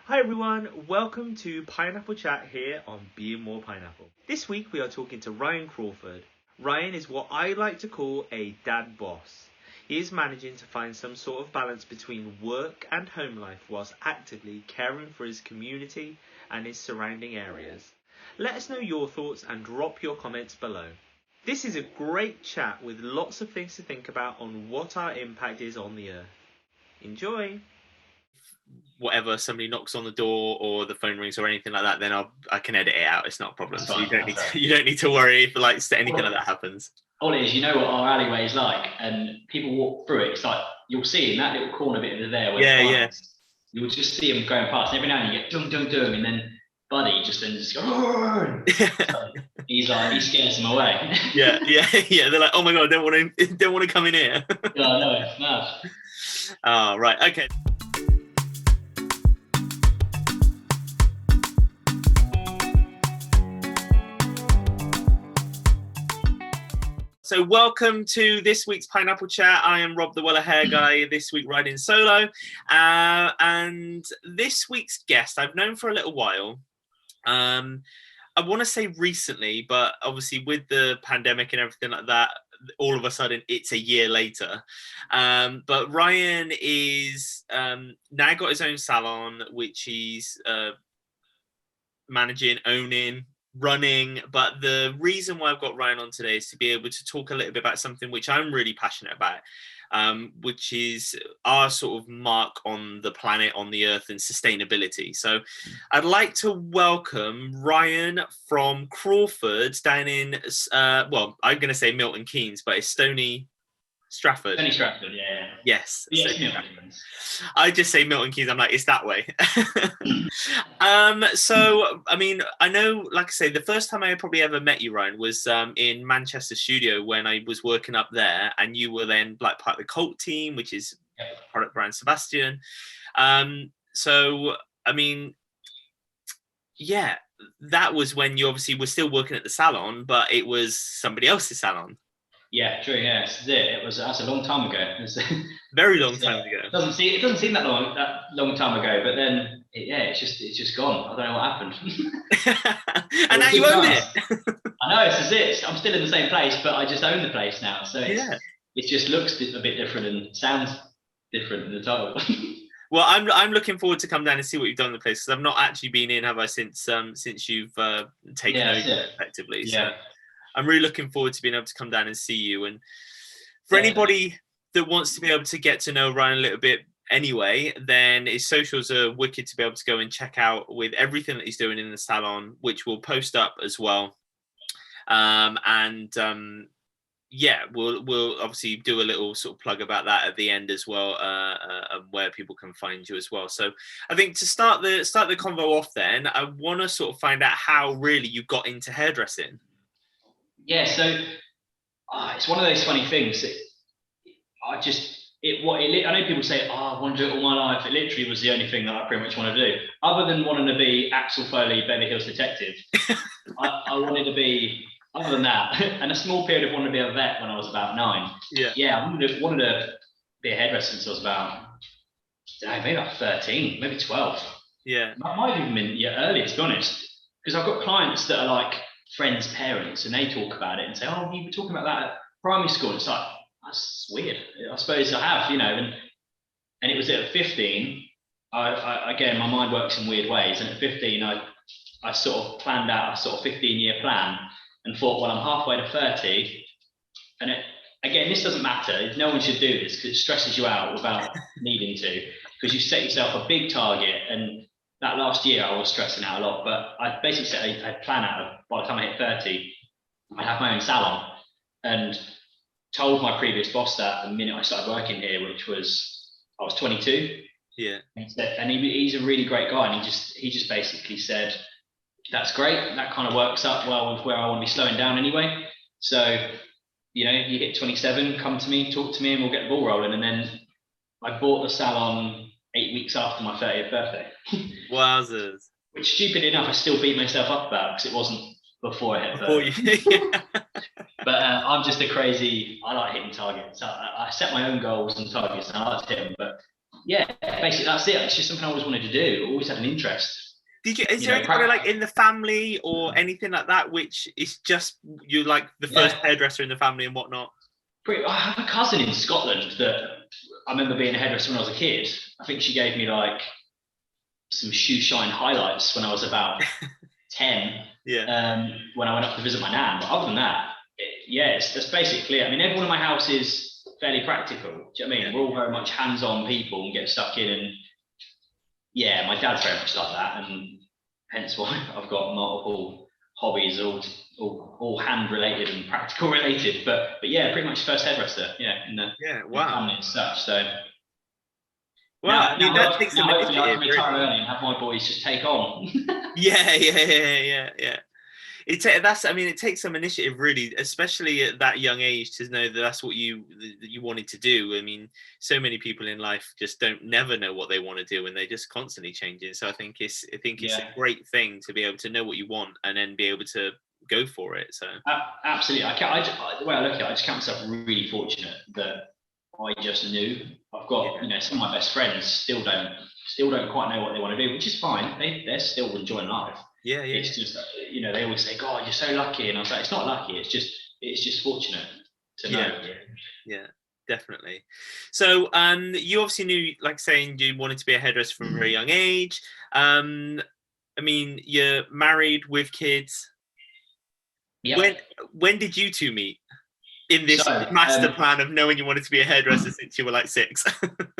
Hi everyone, welcome to Pineapple Chat here on Being More Pineapple. This week we are talking to Ryan Crawford. Ryan is what I like to call a dad boss. He is managing to find some sort of balance between work and home life whilst actively caring for his community and his surrounding areas. Let us know your thoughts and drop your comments below. This is a great chat with lots of things to think about on what our impact is on the earth. Enjoy! Whatever, somebody knocks on the door or the phone rings or anything like that, then I can edit it out. It's not a problem. So you don't need to worry if anything like that happens. All it is, you know what our alleyway is like, and people walk through it. It's like you'll see in that little corner bit of there where you'll just see them going past. And every now and then you get dung dung dung, and then Buddy just goes, so he scares them away. yeah. They're like, oh my god, don't want to come in here. Yeah, I know, it's mad. Oh, right, okay. So welcome to this week's Pineapple Chat. I am Rob, the Weller Hair Guy, this week riding solo. And this week's guest I've known for a little while. I want to say recently, but obviously with the pandemic and everything like that, all of a sudden it's a year later. But Ryan is now got his own salon, which he's managing, owning, running. But the reason why I've got Ryan on today is to be able to talk a little bit about something which I'm really passionate about, which is our sort of mark on the planet, on the earth, and sustainability. So I'd like to welcome Ryan from Crawford down in I'm going to say Milton Keynes, but it's Stony Stratford. Stony Stratford, yeah. Yes. Yeah, I just say Milton Keynes. I'm like, it's that way. So, I mean, I know, like I say, the first time I probably ever met you, Ryan, was in Manchester studio when I was working up there, and you were then like part of the Cult team, which is product brand Sebastian. So, I mean, yeah, that was when you obviously were still working at the salon, but it was somebody else's salon. Yeah, true. Yeah, that's a long time ago. Very long time ago. It doesn't seem that long time ago, but then it's just gone. I don't know what happened. And now you own it. I know, this is it. I'm still in the same place, but I just own the place now. So it just looks a bit different and sounds different in the title. Well, I'm looking forward to come down and see what you've done in the place, because I've not actually been in, have I, since you've taken over effectively. So I'm really looking forward to being able to come down and see you. And for anybody that wants to be able to get to know Ryan a little bit anyway, then his socials are wicked to be able to go and check out with everything that he's doing in the salon, which we'll post up as well. We'll obviously do a little sort of plug about that at the end as well, where people can find you as well. So I think to start the convo off, then I want to sort of find out how really you got into hairdressing. Yeah, so it's one of those funny things that I know people say, I want to do it all my life. It literally was the only thing that I pretty much want to do. Other than wanting to be Axel Foley, Beverly Hills Detective, I wanted to be, other than that, and a small period of wanting to be a vet when I was about 9. I wanted to be a hairdresser since I was about, maybe about 13, maybe 12. Yeah. Might have even been earlier, to be honest, because I've got clients that are like friends' parents, and they talk about it and say, oh, you were talking about that at primary school. It's like, that's weird. I suppose I have, and it was at 15. I again, my mind works in weird ways, and at 15, I sort of planned out a sort of 15-year plan and thought, well, I'm halfway to 30, and again, this doesn't matter. No one should do this because it stresses you out without needing to, because you set yourself a big target. And that last year I was stressing out a lot, but I basically set a plan out of, by the time I hit 30, I'd have my own salon, and told my previous boss that the minute I started working here, which was, I was 22. Yeah. And he's a really great guy, and he just basically said, that's great. That kind of works up well with where I want to be slowing down anyway. So, you hit 27, come to me, talk to me, and we'll get the ball rolling. And then I bought the salon 8 weeks after my 30th birthday. Wowzers. Which, stupid enough, I still beat myself up about, because it wasn't before I hit 30. But I'm just I like hitting targets. I set my own goals and targets, and I like to hit them. But yeah, basically that's it. It's just something I always wanted to do. Always had an interest. Is there anybody like in the family or anything like that, which is just you like the first hairdresser in the family and whatnot? I have a cousin in Scotland that I remember being a hairdresser when I was a kid. I think she gave me like some shoe shine highlights when I was about 10. Yeah. When I went up to visit my nan. But other than that, that's basically it. I mean, everyone in my house is fairly practical. Do you know what I mean? Yeah. We're all very much hands-on people and get stuck in. And yeah, my dad's very much like that, and hence why I've got multiple hobbies, all hand related and practical related. But yeah, pretty much first hairdresser, in the family and such. So well, that takes some hopefully I can initiative, retire early and have my boys just take on. Yeah. It takes some initiative, really, especially at that young age, to know that that's what you wanted to do. I mean, so many people in life just never know what they want to do, and they're just constantly changing. So I think it's a great thing to be able to know what you want and then be able to go for it. So absolutely, the way I look at it, I just count myself really fortunate that I just knew. I've got some of my best friends still don't quite know what they want to do, which is fine. They're still enjoying life. Yeah. It's just they always say, "God, you're so lucky," and I was like, "It's not lucky. It's just fortunate to know." Yeah, definitely. So, you obviously knew, like saying, you wanted to be a hairdresser from a very young age. I mean, you're married with kids. Yep. When did you two meet in this master plan of knowing you wanted to be a hairdresser since you were like 6?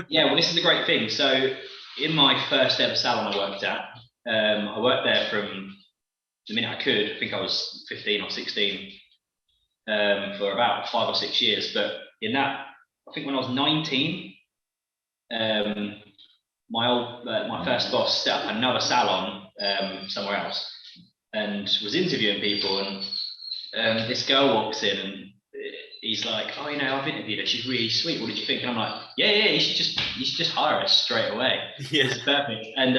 Yeah, well, this is the great thing. So, in my first ever salon I worked at, I worked there from the minute I could. I think I was 15 or 16 for about 5 or 6 years. But in that, I think when I was 19, my first boss set up another salon somewhere else and was interviewing people. And this girl walks in and he's like, "Oh, I've interviewed her. She's really sweet. What did you think?" And I'm like, "Yeah, you should just hire her straight away. Yeah, it's perfect." And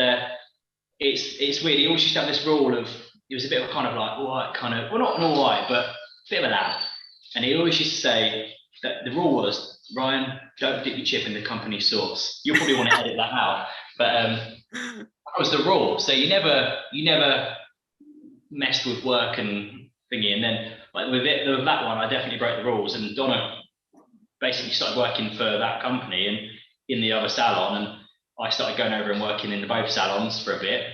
it's weird. He always used to have this rule of, he was a bit of kind of like all right, kind of, well, not an all right, but a bit of a lad. And he always used to say that the rule was, "Ryan, don't dip your chip in the company sauce." You'll probably want to edit that out, but that was the rule. So you never messed with work and thingy. And then like with that one, I definitely broke the rules. And Donna basically started working for that company and in the other salon, and I started going over and working in both salons for a bit.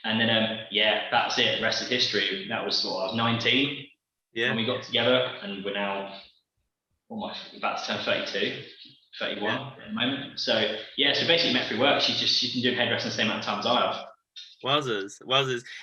And then that's it. The rest of history. That was I was 19 when we got together, and we're now about to turn 32, 31 at the moment. So so basically met through work. She's been doing hairdressing the same amount of time as I have. Wowzers.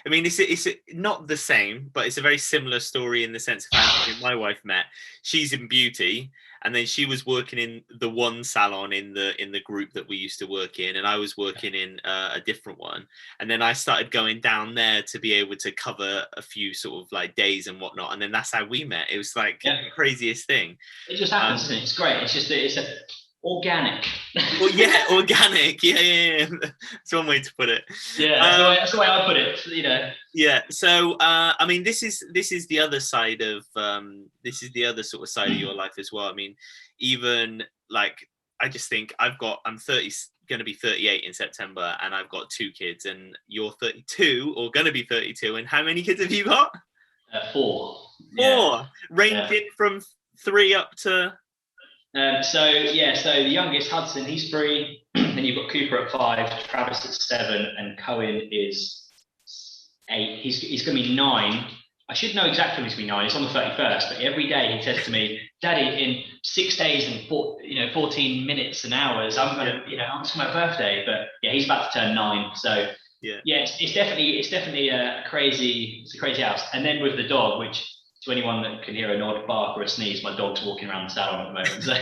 I mean, it's not the same, but it's a very similar story in the sense of how my wife met. She's in beauty, and then she was working in the one salon in the group that we used to work in, and I was working in a different one. And then I started going down there to be able to cover a few sort of like days and whatnot. And then that's how we met. It was like the craziest thing. It just happens, and it's great. It's just it's organic. Well, organic. Yeah. That's one way to put it. Yeah, that's the way I put it. Yeah. So, I mean, this is the other side of this is the other sort of side of your life as well. I mean, even like I just think I'm 30, going to be 38 in September, and I've got 2 kids, and you're 32 or going to be 32. And how many kids have you got? 4. 4, ranging from 3 up to. So the youngest, Hudson, he's 3. Then you've got Cooper at 5, Travis at 7, and Cohen is 8. He's going to be 9. I should know exactly when he's going to be 9. It's on the 31st, but every day he says to me, "Daddy, in 6 days and 14 minutes and hours, I'm going to, it's my birthday." But yeah, he's about to turn 9. So it's definitely a crazy house. And then with the dog, which, to anyone that can hear a nod, bark, or a sneeze, my dog's walking around the salon at the moment. So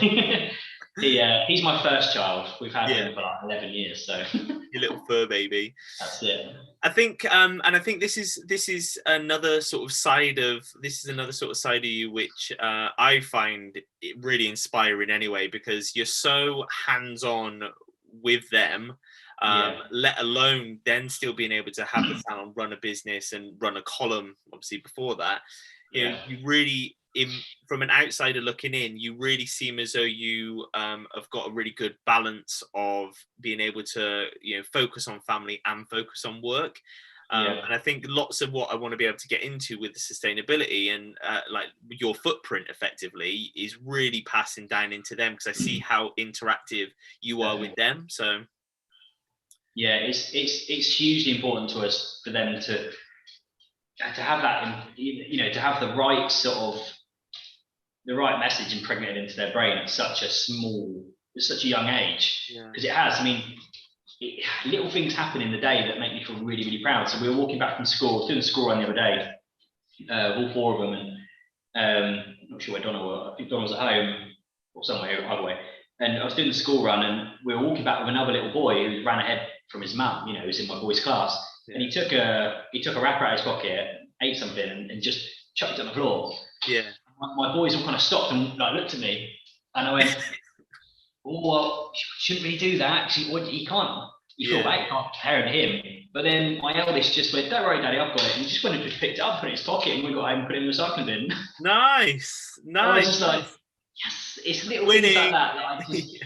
he's my first child. We've had him for like 11 years. So your little fur baby. That's it. I think, and I think this is another sort of side of you, which I find it really inspiring anyway, because you're so hands-on with them. Let alone then still being able to have the salon, run a business, and run a column. Obviously, before that. You really, from an outsider looking in, you really seem as though you have got a really good balance of being able to, focus on family and focus on work. And I think lots of what I want to be able to get into with the sustainability and like your footprint effectively is really passing down into them, because I see how interactive you are with them. So yeah, it's hugely important to us for them to have that, to have the right sort of the right message impregnated into their brain at such a young age. Because it has, I mean, little things happen in the day that make me feel really, really proud. So we were walking back from school, doing the school run the other day, all four of them, and I'm not sure where Donna was. I think Donna was at home or somewhere either way. And I was doing the school run, and we were walking back with another little boy who ran ahead from his mum, who's in my boy's class. Yeah. And he took a wrapper out of his pocket, ate something, and just chucked it on the floor. Yeah. My boys all kind of stopped and looked at me, and I went, "Oh, well, shouldn't really do that. Actually, you can't. You feel bad, you can't compare it to him." But then my eldest just went, "Don't worry, Daddy, I've got it." And he just went and just picked it up, put it in his pocket, and we got home and put it in the recycling bin. Nice. I was just like, yes, it's little things like that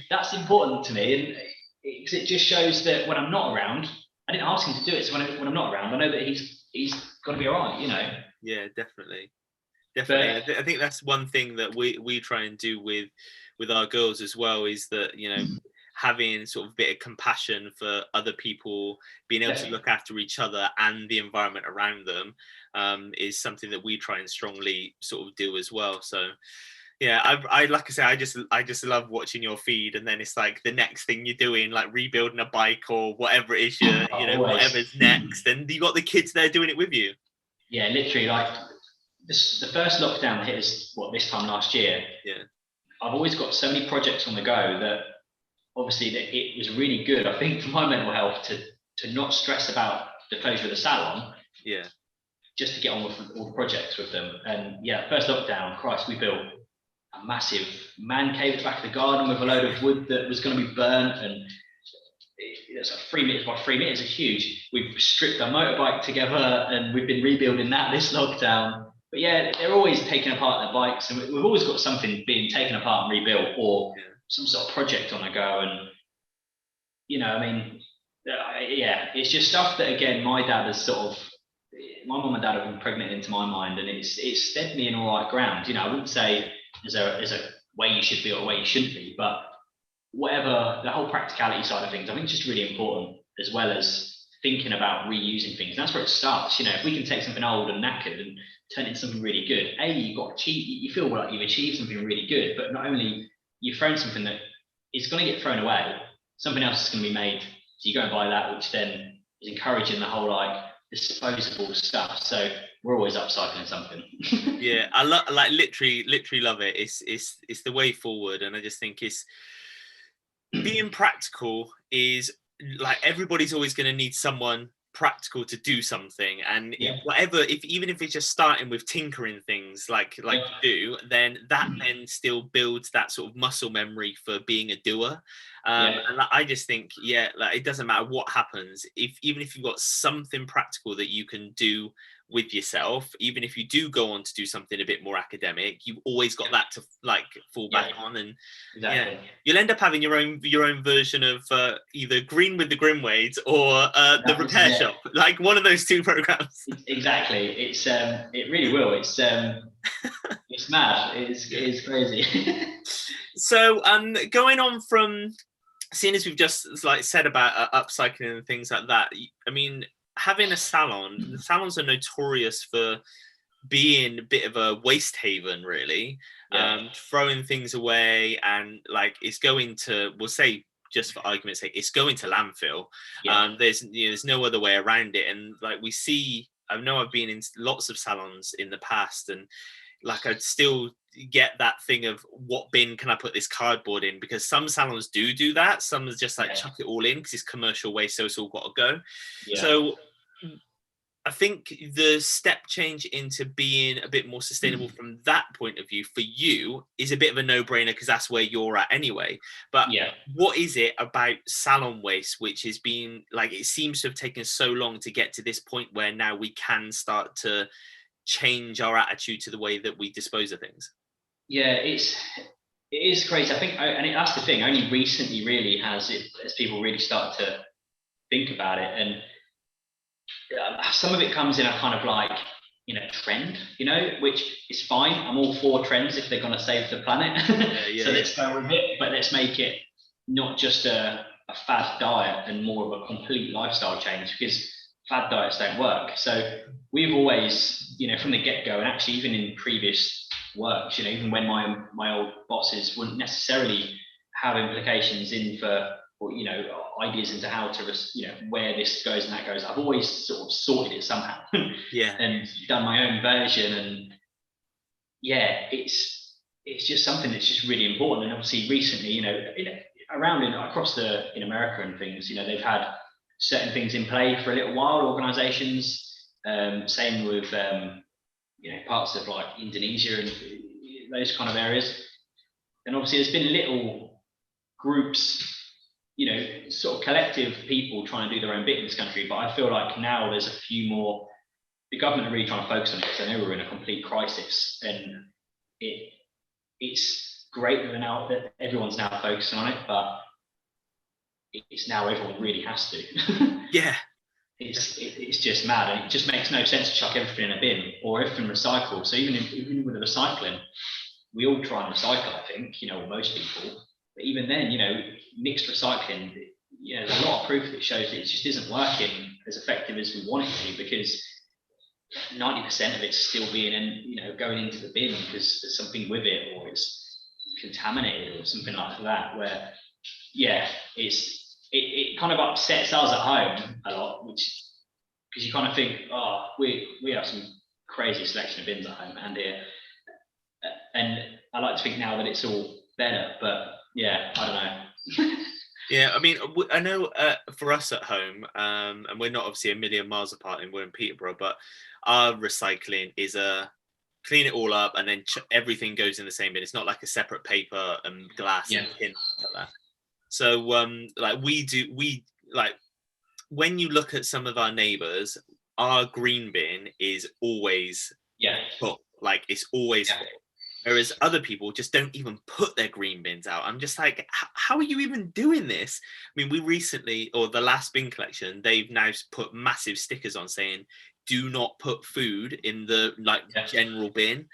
that's important to me, and it just shows that when I'm not around, I didn't ask him to do it. So when I'm not around, I know that he's got to be all right, Yeah, definitely. But I think that's one thing that we try and do with our girls as well, is that having sort of a bit of compassion for other people, being able to look after each other and the environment around them, is something that we try and strongly sort of do as well. So yeah, I like I say, I just love watching your feed, and then it's like the next thing you're doing, like rebuilding a bike or whatever it is, whatever's next, and you got the kids there doing it with you. Yeah, literally, like the first lockdown hit us this time last year. Yeah, I've always got so many projects on the go that obviously that it was really good, I think, for my mental health to not stress about the closure of the salon. Yeah, just to get on with all the projects with them. And yeah, first lockdown, Christ, we built a massive man cave at the back of the garden with a load of wood that was going to be burnt, and it's like 3 meters by 3 meters. It's huge. We've stripped our motorbike together, and we've been rebuilding that this lockdown. But yeah, they're always taking apart their bikes, and we've always got something being taken apart and rebuilt, or some sort of project on the go. And it's just stuff that, again, my mum and dad have impregnated into my mind, and it's steadied me in all right ground. I wouldn't say there's a way you should be or a way you shouldn't be, but whatever, the whole practicality side of things, I think it's just really important, as well as thinking about reusing things. And that's where it starts. If we can take something old and knackered and turn it into something really good, you feel like you've achieved something really good, but not only you've thrown something that is going to get thrown away, something else is going to be made. So you go and buy that, which then is encouraging the whole disposable stuff. So we're always upcycling something. Yeah, I literally love it. It's the way forward, and I just think it's being practical is like everybody's always going to need someone practical to do something, and even if it's just starting with tinkering things like you do, then that then still builds that sort of muscle memory for being a doer. And I just think it doesn't matter what happens, even if you've got something practical that you can do with yourself, even if you do go on to do something a bit more academic, you've always got that to fall back on. And you'll end up having your own version of either Green with the Grimwades or the Repair Shop, like one of those two programs. Exactly. It's it really will. It's mad. It's crazy. So going on from, seeing as we've just said about upcycling and things like that, I mean, having a salon, the salons are notorious for being a bit of a waste haven, really. Throwing things away, and it's going to, we'll say, just for argument's sake, it's going to landfill. There's no other way around it. And we see, I know I've been in lots of salons in the past, and I'd still get that thing of, what bin can I put this cardboard in? Because some salons do that. Some is just chuck it all in because it's commercial waste, so it's all got to go. So I think the step change into being a bit more sustainable from that point of view for you is a bit of a no-brainer, because that's where you're at anyway. But what is it about salon waste which has been it seems to have taken so long to get to this point where now we can start to change our attitude to the way that we dispose of things? Yeah, it is crazy. I think, that's the thing. Only recently, really, has people really started to think about it, and some of it comes in a kind of like, trend, which is fine. I'm all for trends if they're going to save the planet. So let's go with it, but let's make it not just a fad diet and more of a complete lifestyle change, because fad diets don't work. So we've always, from the get-go, and actually even in previous works, even when my old bosses wouldn't necessarily have implications in for, or ideas into how to, where this goes and that goes, I've always sort of sorted it somehow. And done my own version. And it's just something that's just really important. And obviously recently, across in America and things, they've had certain things in play for a little while, organizations, same with parts of like Indonesia and those kind of areas. And obviously there's been little groups, sort of collective people trying to do their own bit in this country. But I feel like now there's a few more, the government are really trying to focus on it, because I know we're in a complete crisis, and it's great that everyone's now focusing on it, but it's now everyone really has to. It's just mad, and it just makes no sense to chuck everything in a bin or everything recycled. So even with the recycling, we all try and recycle, I think, or most people. But even then, mixed recycling, there's a lot of proof that shows that it just isn't working as effective as we want it to, because 90% of it's still being going into the bin because there's something with it, or it's contaminated or something like that, where it kind of upsets us at home a lot, which, because you kind of think, oh, we have some crazy selection of bins at home and here, and I like to think now that it's all better, but I don't know. I mean, I know for us at home, and we're not obviously a million miles apart, and we're in Peterborough, but our recycling is clean it all up, and then everything goes in the same bin. It's not like a separate paper and glass and tin like that. So when you look at some of our neighbours, our green bin is always full. Like, it's always full. Whereas other people just don't even put their green bins out. I'm just like, how are you even doing this? I mean, we recently, or the last bin collection, they've now put massive stickers on saying, do not put food in the general bin.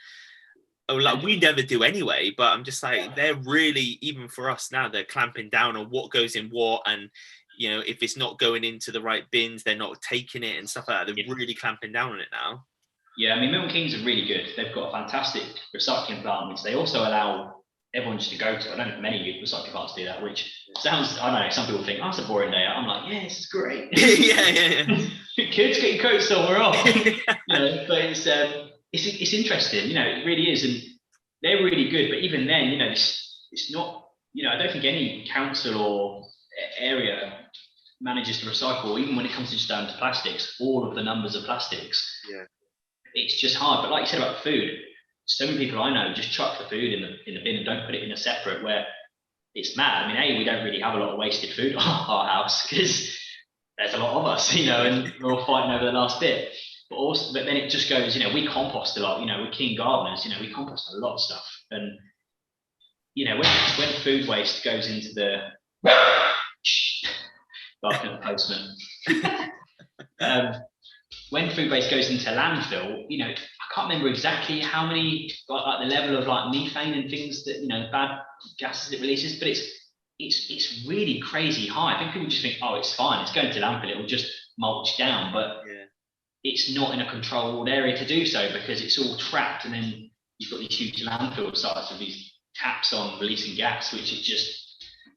Like, we never do anyway, but I'm just like, they're really, even for us now, they're clamping down on what goes in what, and if it's not going into the right bins, they're not taking it and stuff like that. They're really clamping down on it now. Yeah, I mean, Milton Keynes are really good. They've got a fantastic recycling plant, which they also allow everyone just to go to. I don't know if many recycling plants do that, which sounds, I don't know, some people think, oh, it's a boring day. I'm like, yeah, this is great. Kids, get your coats on, we're off. But it's interesting, it really is. And they're really good. But even then, it's not, I don't think any council or area manages to recycle, even when it comes to just down to plastics, all of the numbers of plastics. It's just hard. But like you said about food, so many people I know just chuck the food in the bin and don't put it in a separate, where it's mad. I mean, we don't really have a lot of wasted food at our house because there's a lot of us, and we're all fighting over the last bit. But then it just goes, we compost a lot, we're keen gardeners, we compost a lot of stuff. And, when food waste goes into the barking at the postman. When food waste goes into landfill, I can't remember exactly how many, like the level of like methane and things that, the bad gases it releases, but it's really crazy high. I think people just think, oh, it's fine, it's going to landfill, it will just mulch down, but it's not in a controlled area to do so, because it's all trapped, and then you've got these huge landfill sites with these taps on releasing gas, which is just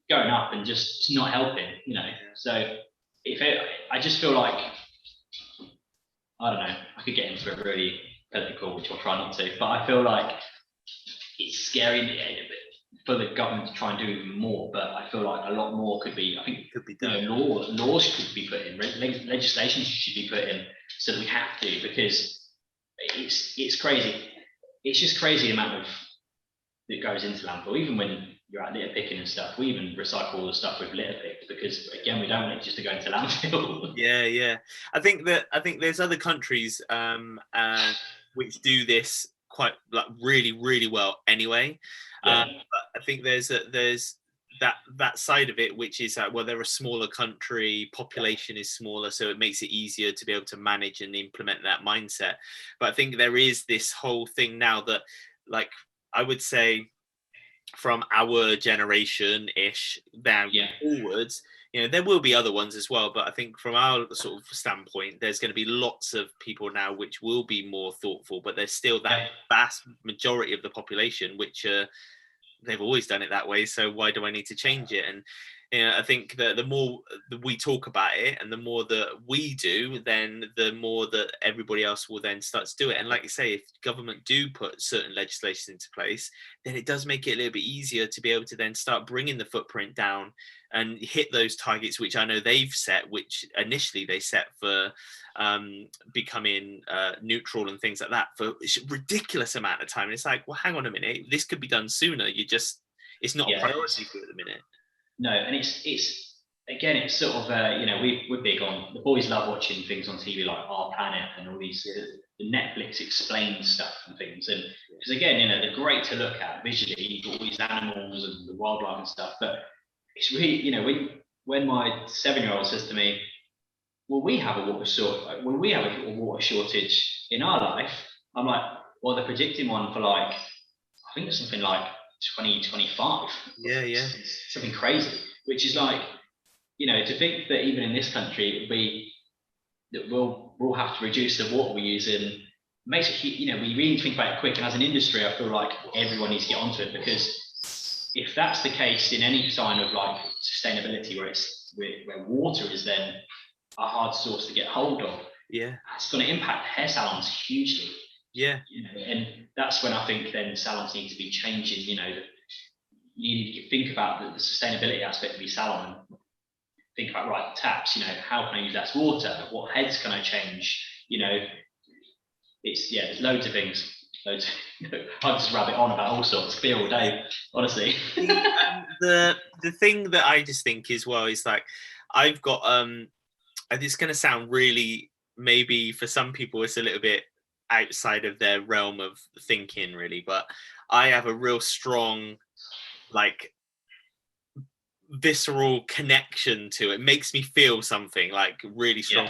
going up and just not helping, So I just feel like, I don't know, I could get into a really political, which I'll try not to, but I feel like it's scary for the government to try and do even more, but I feel like a lot more could be, I think, could be done. Laws could be put in, legislation should be put in, so that we have to, because it's crazy. It's just crazy the amount of that goes into landfill. Even when you're out litter picking and stuff, we even recycle all the stuff we've litter picked, because again, we don't want it just to go into landfill. I think there's other countries, which do this quite like really, really well anyway. Yeah. But I think there's that side of it, which is well, they're a smaller country, population is smaller, so it makes it easier to be able to manage and implement that mindset. But I think there is this whole thing now that, like, I would say from our generation ish down forwards, there will be other ones as well, but I think from our sort of standpoint, there's going to be lots of people now which will be more thoughtful, but there's still that vast majority of the population which they've always done it that way, so why do I need to change it? And I think that the more that we talk about it and the more that we do, then the more that everybody else will then start to do it. And like you say, if government do put certain legislation into place, then it does make it a little bit easier to be able to then start bringing the footprint down and hit those targets, which I know they've set, which initially they set for becoming neutral and things like that for a ridiculous amount of time. And it's like, well, hang on a minute, this could be done sooner. It's not a priority for you at the minute. No, and it's again, it's sort of we're big on, the boys love watching things on TV like Our Planet and all these the Netflix explained stuff and things, and because again, they're great to look at visually, you've got all these animals and the wildlife and stuff, but it's really, when my 7-year-old says to me, will we have a water shortage in our life? I'm like, well, they're predicting one for like, I think it's something like 2025. Yeah. Something crazy, which is like, to think that even in this country, it would be that we'll have to reduce the water we use, and makes it, we really need to think about it quick. And as an industry, I feel like everyone needs to get onto it, because if that's the case in any sign of like sustainability, where water is then a hard source to get hold of, it's going to impact hair salons hugely. And that's when I think then salons need to be changing. You need to think about the sustainability aspect of the salon, and think about, right, taps, how can I use less water, what heads can I change, there's loads of things. I'll just rabbit on about all sorts, clear all day, honestly. The thing that I just think as well is like, I've got it's going to sound really, maybe for some people it's a little bit outside of their realm of thinking really, but I have a real strong like visceral connection to it. Makes me feel something like really strong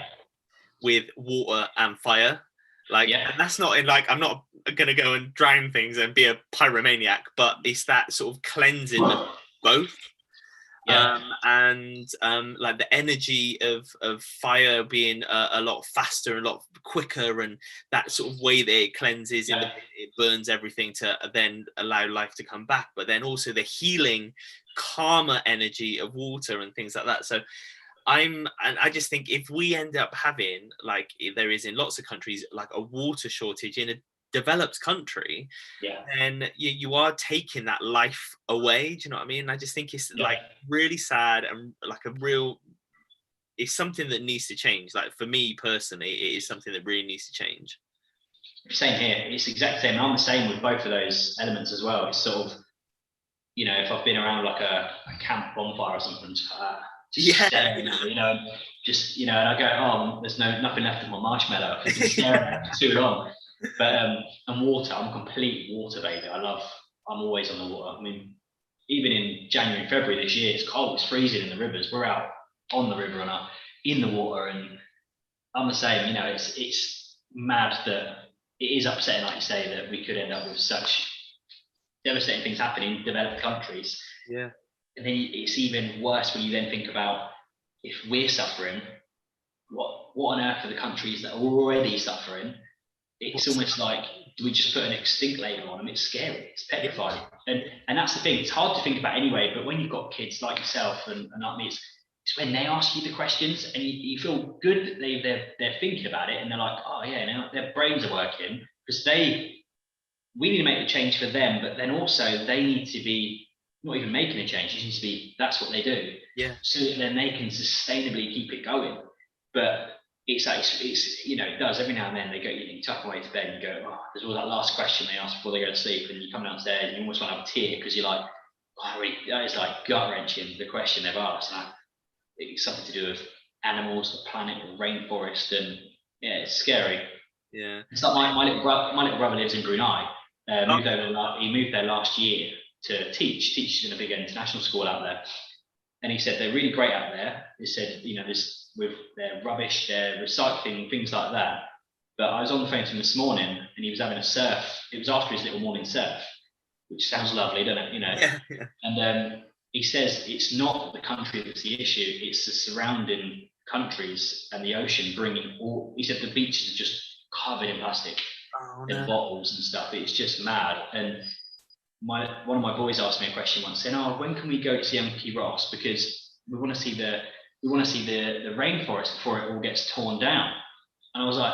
with water and fire, and that's not in like, I'm not gonna go and drown things and be a pyromaniac, but it's that sort of cleansing of both. Like the energy of fire being a lot faster, a lot quicker, and that sort of way that it cleanses and it burns everything to then allow life to come back, but then also the healing, calmer energy of water and things like that. So I just think if we end up having, like there is in lots of countries, like a water shortage in a developed country, then you are taking that life away. Do you know what I mean? I just think it's like really sad, and like it's something that needs to change. Like for me personally, it is something that really needs to change. Same here. It's exactly the same. I'm the same with both of those elements as well. It's sort of, if I've been around like a camp bonfire or something, staring at it, and I go, oh, there's nothing left of my marshmallow. I've been staring at it for too long. But and water, I'm a complete water baby. I'm always on the water. I mean, even in January, February this year, it's cold, it's freezing in the rivers. We're out on the river and in the water, and I'm the same. It's mad that it is upsetting, like you say, that we could end up with such devastating things happening in developed countries. And then it's even worse when you then think about, if we're suffering, what on earth are the countries that are already suffering? It's almost like, do we just put an extinct label on them? It's scary, it's petrifying. And that's the thing, it's hard to think about anyway, but when you've got kids like yourself and like me, it's when they ask you the questions and you feel good that they're thinking about it, and they're like, oh yeah, now their brains are working, because we need to make the change for them, but then also they need to be not even making a change, it needs to be, that's what they do. So then they can sustainably keep it going. But it's it does every now and then, you tuck away to bed and you go, oh, there's all that last question they ask before they go to sleep, and you come downstairs and you almost want to have a tear, because you're like, oh, that is like gut-wrenching, the question they've asked. And it's something to do with animals, the planet, the rainforest, and it's scary. Yeah. It's like my little brother lives in Brunei. He moved there last year to teach in a big international school out there. And he said they're really great out there. He said, this with their rubbish, their recycling, things like that. But I was on the phone to him this morning, and he was having a surf. It was after his little morning surf, which sounds lovely, doesn't it? Yeah. And he says it's not the country that's the issue; it's the surrounding countries and the ocean bringing all. He said the beaches are just covered in plastic and bottles and stuff. It's just mad. And one of my boys asked me a question once, saying, "Oh, when can we go to see Monkey Ross? Because we want to see the rainforest before it all gets torn down." And I was like,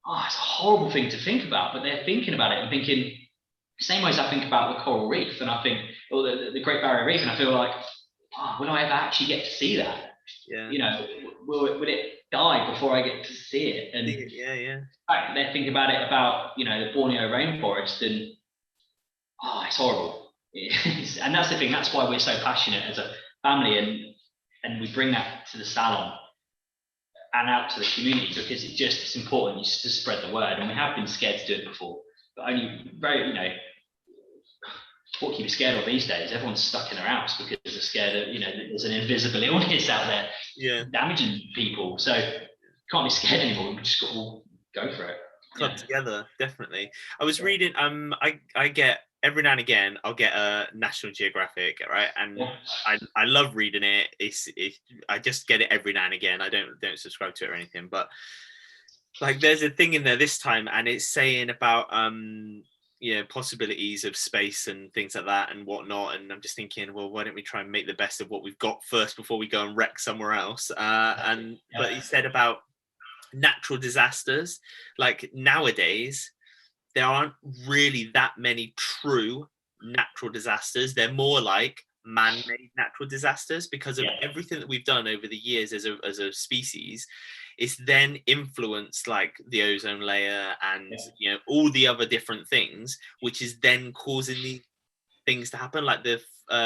"Oh, it's a horrible thing to think about." But they're thinking about it and thinking, same way as I think about the coral reef, and I think, or the Great Barrier Reef, and I feel like, oh, will I ever actually get to see that? Yeah. Will it die before I get to see it? And yeah. They're thinking about it about the Borneo rainforest, and it's horrible. And that's the thing. That's why we're so passionate as a family, and we bring that to the salon and out to the community, because it's important just to spread the word. And we have been scared to do it before, but only what can you be scared of these days? Everyone's stuck in their house because they're scared of, there's an invisible illness out there damaging people. So can't be scared anymore. We just got to go for it. Club together, definitely. I was reading, I get every now and again, I'll get a National Geographic, right? And I love reading it. I just get it every now and again. I don't subscribe to it or anything, but like there's a thing in there this time, and it's saying about possibilities of space and things like that and whatnot. And I'm just thinking, well, why don't we try and make the best of what we've got first before we go and wreck somewhere else? But he said about natural disasters, like nowadays there aren't really that many true natural disasters. They're more like man-made natural disasters because of everything that we've done over the years as a species. It's then influenced like the ozone layer and all the other different things, which is then causing these things to happen, like the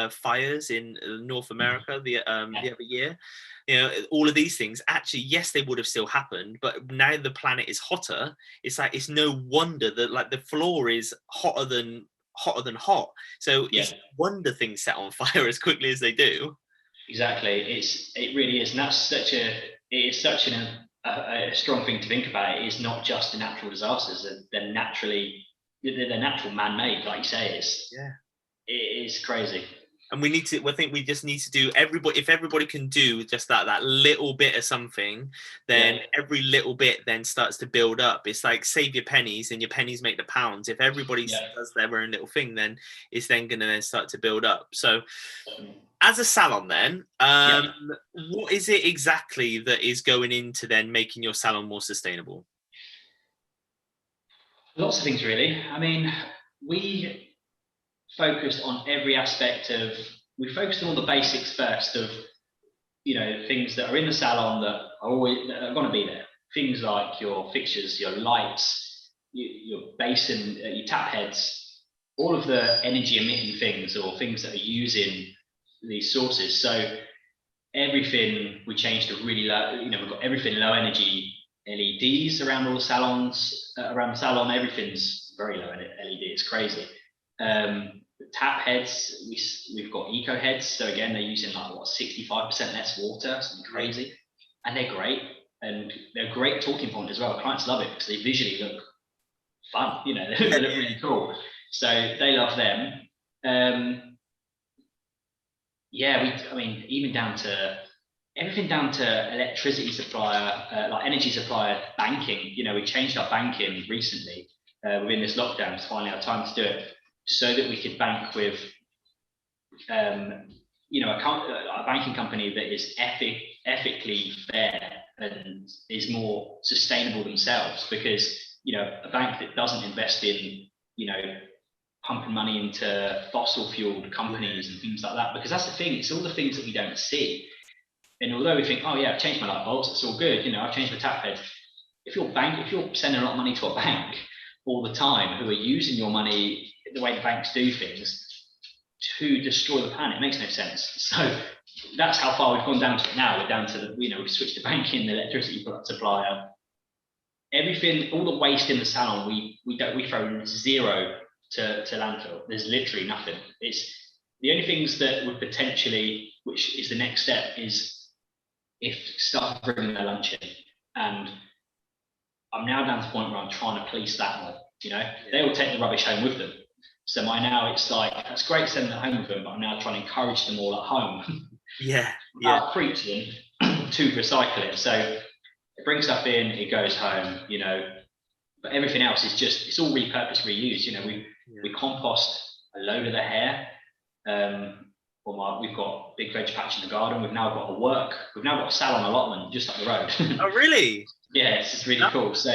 fires in North America the other year. All of these things, actually, yes, they would have still happened, but now the planet is hotter. It's like, it's no wonder that like the floor is hotter than hot. So it's no wonder things set on fire as quickly as they do. Exactly. It really is. And that's such a strong thing to think about. It is not just the natural disasters. They're natural man-made, like you say. It is crazy. And I think we just need to do if everybody can do just that little bit of something, then every little bit then starts to build up. It's like save your pennies and your pennies make the pounds. If everybody does their own little thing, then it's then going to then start to build up. So as a salon then, what is it exactly that is going into then making your salon more sustainable? Lots of things, really. I mean, we focused on every aspect we focused on all the basics first of things that are in the salon that are going to be there. Things like your fixtures, your lights, your basin, your tap heads, all of the energy emitting things or things that are using these sources. So everything we changed to really low, we've got everything low energy LEDs around all the salons, around the salon. Everything's very low LED. It's crazy. The tap heads, we've got eco heads. So again, they're using 65% less water, something crazy. And they're great. And they're a great talking point as well. Clients love it because they visually look fun. They look really cool. So they love them. Even down to everything down to electricity supplier, like energy supplier, banking. We changed our banking recently within this lockdown to finally have time to do it, so that we could bank with a banking company that is ethically fair and is more sustainable themselves. Because a bank that doesn't invest in pumping money into fossil fueled companies and things like that, because that's the thing, it's all the things that we don't see. And although we think, I've changed my light bulbs, it's all good, I've changed my tap heads. If you're sending a lot of money to a bank all the time, who are using your money the way the banks do things to destroy the planet, it makes no sense. So that's how far we've gone down to it now. We're down to we've switched to banking, the electricity product supplier, everything, all the waste in the salon, we throw zero to landfill. There's literally nothing. It's the only things that would potentially, which is the next step, is if staff bringing their lunch in, and I'm now down to the point where I'm trying to police that more. You know, they all take the rubbish home with them. So now it's like, that's great sending it home with them, but I'm now trying to encourage them all at home. Without preaching to recycle it. So it brings stuff in, it goes home, you know, but everything else is just, it's all repurposed, reused. You know, we compost a load of the hair. We've got a big veg patch in the garden. We've now got a salon allotment just up the road. Oh, really? Yeah, it's just really cool. So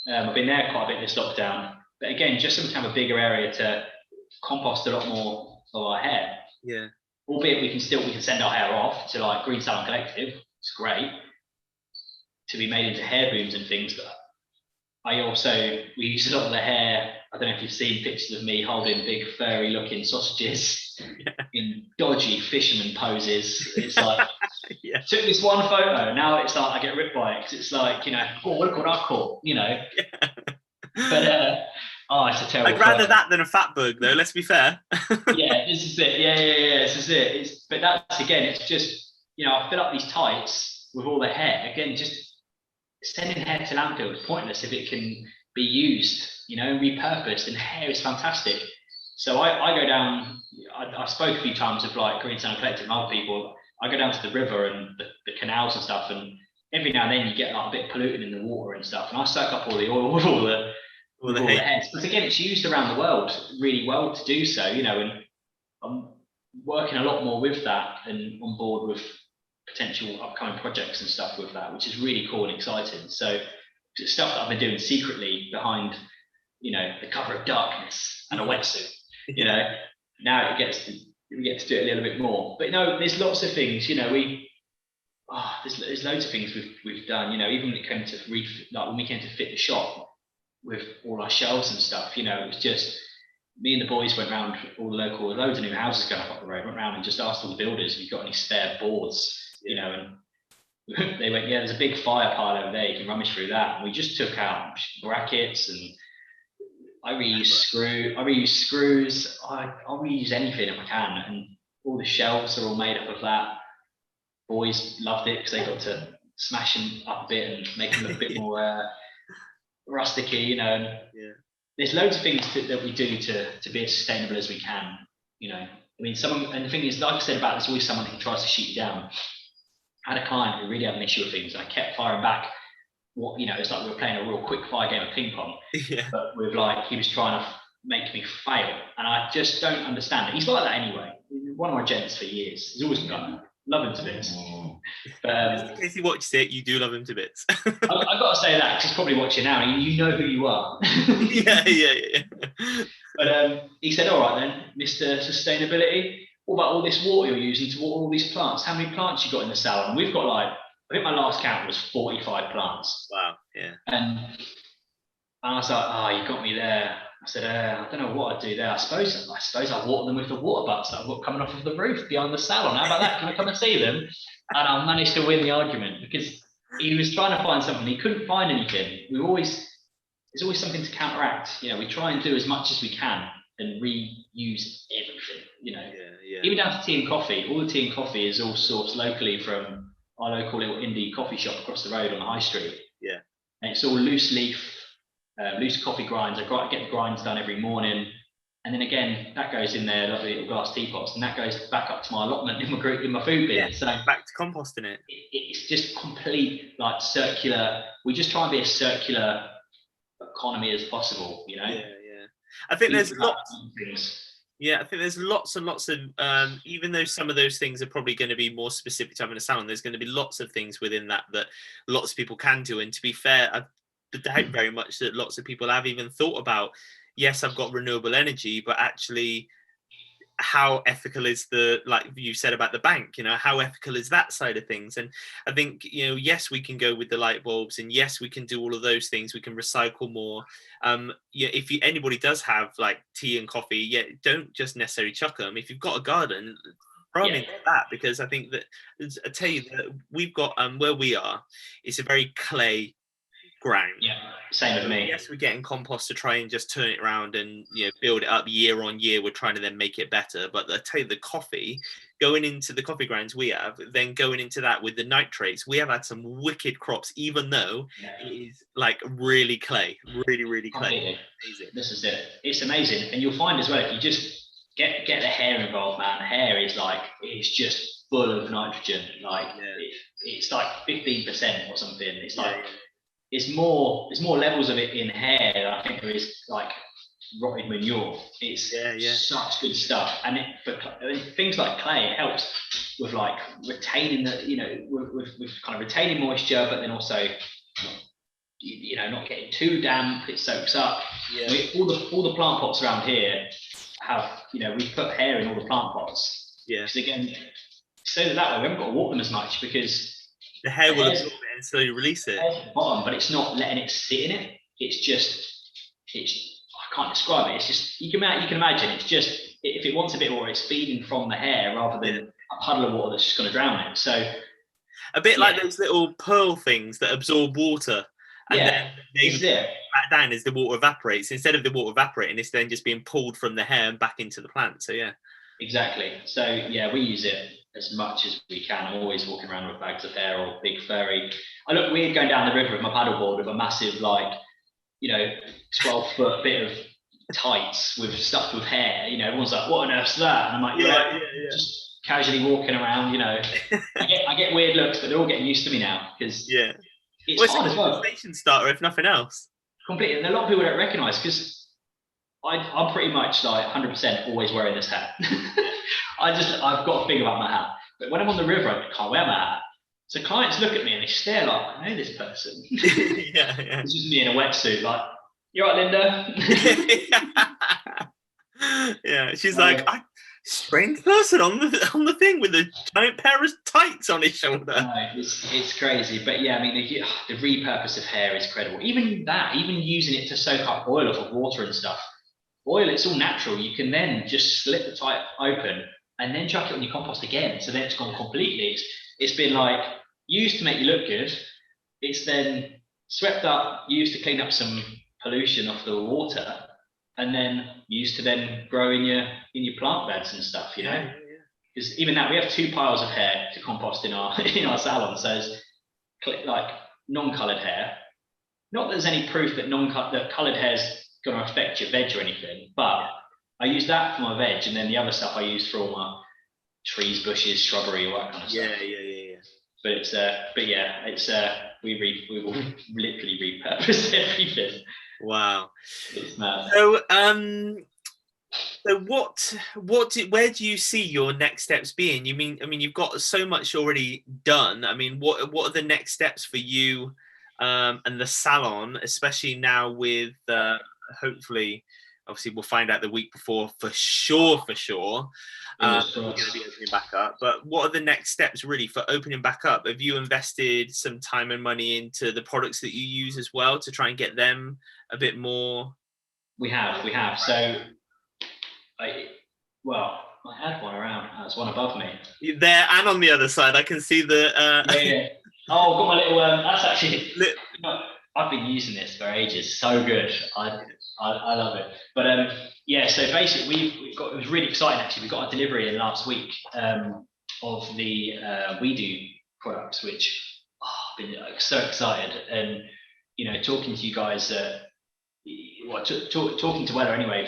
I've been there quite a bit this lockdown. But again, just so we can have a bigger area to compost a lot more of our hair. Yeah. Albeit we can send our hair off to like Green Salon Collective. It's great to be made into hair booms and things. But we use a lot of the hair. I don't know if you've seen pictures of me holding big furry looking sausages in dodgy fisherman poses. It's like, took this one photo, now it's like I get ripped by it because it's like, you know, oh, look what I caught, you know. But it's a terrible. I'd rather that than a fat bug, though. Let's be fair. Yeah, this is it. Yeah, this is it. But that's, again, it's just, you know, I fill up these tights with all the hair. Again, just sending hair to landfill is pointless if it can be used, you know, repurposed. And hair is fantastic. So I go down. I spoke a few times with like Green Salon Collective and other people. I go down to the river and the canals and stuff, and every now and then you get like a bit polluted in the water and stuff. And I soak up all the oil with all the hairs. But again, it's used around the world really well to do so, you know, and I'm working a lot more with that and on board with potential upcoming projects and stuff with that, which is really cool and exciting. So it's stuff that I've been doing secretly behind, you know, the cover of darkness and a wetsuit, you know. Now we get to do it a little bit more. But no, there's lots of things, you know, there's loads of things we've done, you know, even when it came to when we came to fit the shop with all our shelves and stuff, you know, it was just me and the boys went around all the loads of new houses going up the road, went around and just asked all the builders if you've got any spare boards, you know, and they went, yeah, there's a big fire pile over there, you can rummage through that. And we just took out brackets, and I reuse screws, I reuse anything if I can, and all the shelves are all made up of that. Boys loved it because they got to smash them up a bit and make them a bit more rusticy, you know. And there's loads of things that we do to be as sustainable as we can, you know. I mean, and the thing is, like I said about, there's always someone who tries to shoot you down. I had a client who really had an issue with things, and I kept firing back. What, you know, it's like we were playing a real quick fire game of ping pong, but with like, he was trying to make me fail, and I just don't understand it. He's like that anyway. He's one of my gents for years. He's always been like that. Love him to bits. Just in case he watches it, you do love him to bits. I've got to say that, because he's probably watching now, and you know who you are. yeah. But he said, all right then, Mr. Sustainability, what about all this water you're using to water all these plants? How many plants you got in the salon? And we've got like, I think my last count was 45 plants. Wow, yeah. And I was like, oh, you got me there. I said, I don't know what I'd do there. I suppose I water them with the water butts that I've got coming off of the roof behind the salon. How about that? Can I come and see them? And I managed to win the argument, because he was trying to find something. He couldn't find anything. There's always something to counteract. You know, we try and do as much as we can and reuse everything, you know. Even down to tea and coffee. All the tea and coffee is all sourced locally from our local little indie coffee shop across the road on the high street. Yeah. And it's all loose leaf, loose coffee grinds. I get the grinds done every morning, and then again that goes in there like the little glass teapots, and that goes back up to my allotment in my food bin. Yeah, so back to composting it. It's just complete like circular. We just try and be as circular economy as possible, you know. I think there's lots and lots of even though some of those things are probably going to be more specific to having a salon, there's going to be lots of things within that lots of people can do. And to be fair, I doubt very much that lots of people have even thought about, yes, I've got renewable energy, but actually how ethical is like you said about the bank, you know, how ethical is that side of things? And I think, you know, yes, we can go with the light bulbs, and yes, we can do all of those things. We can recycle more. If anybody does have like tea and coffee, don't just necessarily chuck them. If you've got a garden, throw them into that, because I think that, I tell you that we've got where we are, it's a very clay ground. Yeah, same with me. Yes, we're getting compost to try and just turn it around and build it up year on year. We're trying to then make it better. But I tell you, the coffee, going into the coffee grounds we have, then going into that with the nitrates, we have had some wicked crops, even though it is like really clay, really clay. Completely. Amazing. This is it. It's amazing, and you'll find as well if you just get the hair involved, man. Hair is it's just full of nitrogen. It's like 15% or something. It's it's more levels of it in hair than I think there is like rotted manure. It's such good stuff, and for things like clay, it helps with like retaining with kind of retaining moisture, but then also not getting too damp. It soaks up. All the plant pots around here have we put hair in all the plant pots. Because again, so that way we haven't got to water them as much because the hair will absorb it and slowly release it. At the bottom, but it's not letting it sit in it. I can't describe it. It's just you can imagine. It's just if it wants a bit more, it's feeding from the hair rather than a puddle of water that's just going to drown it. So a bit like those little pearl things that absorb water, and then they back down as the water evaporates. Instead of the water evaporating, it's then just being pulled from the hair and back into the plant. So exactly. So we use it as much as we can. I'm always walking around with bags of hair or big furry. I look weird going down the river with my paddleboard with a massive 12-foot bit of tights with stuffed with hair. Everyone's like, "What on earth's that?" And I'm like, just casually walking around. I get weird looks, but they're all getting used to me now because it's hard as well. Conversation starter, if nothing else. Completely, and a lot of people don't recognise because I'm pretty much like 100% always wearing this hat. I've got a thing about my hat, but when I'm on the river, I can't wear my hat. So clients look at me and they stare like, I know this person. It's just me in a wetsuit, like, "You right, Linda?" She's like, strange person on the thing with a giant pair of tights on his shoulder. No, it's crazy, but the repurpose of hair is incredible. Even using it to soak up oil off of water and stuff. Oil, it's all natural. You can then just slit the type open and then chuck it on your compost again. So then it's gone completely. It's been used to make you look good. It's then swept up, used to clean up some pollution off the water, and then used to then grow in your plant beds and stuff. Because even that, we have 2 piles of hair to compost in our salon. So it's non-coloured hair. Not that there's any proof that coloured hair's going to affect your veg or anything, but I use that for my veg, and then the other stuff I use for all my trees, bushes, shrubbery, all that kind of stuff. But we will literally repurpose everything. Wow. It's mad. So where do you see your next steps being? You've got so much already done. What are the next steps for you and the salon, especially now with hopefully, obviously we'll find out the week before for sure. We're going to be opening back up. But what are the next steps really for opening back up? Have you invested some time and money into the products that you use as well to try and get them a bit more? We have. So I had one around. There's one above me. There and on the other side, I can see the. Oh, I've got my little. That's actually. I've been using this for ages. So good. I love it. But so basically it was really exciting actually. We got a delivery in last week of the We Do products, which I've been so excited, and talking to you guys, talking to Weller anyway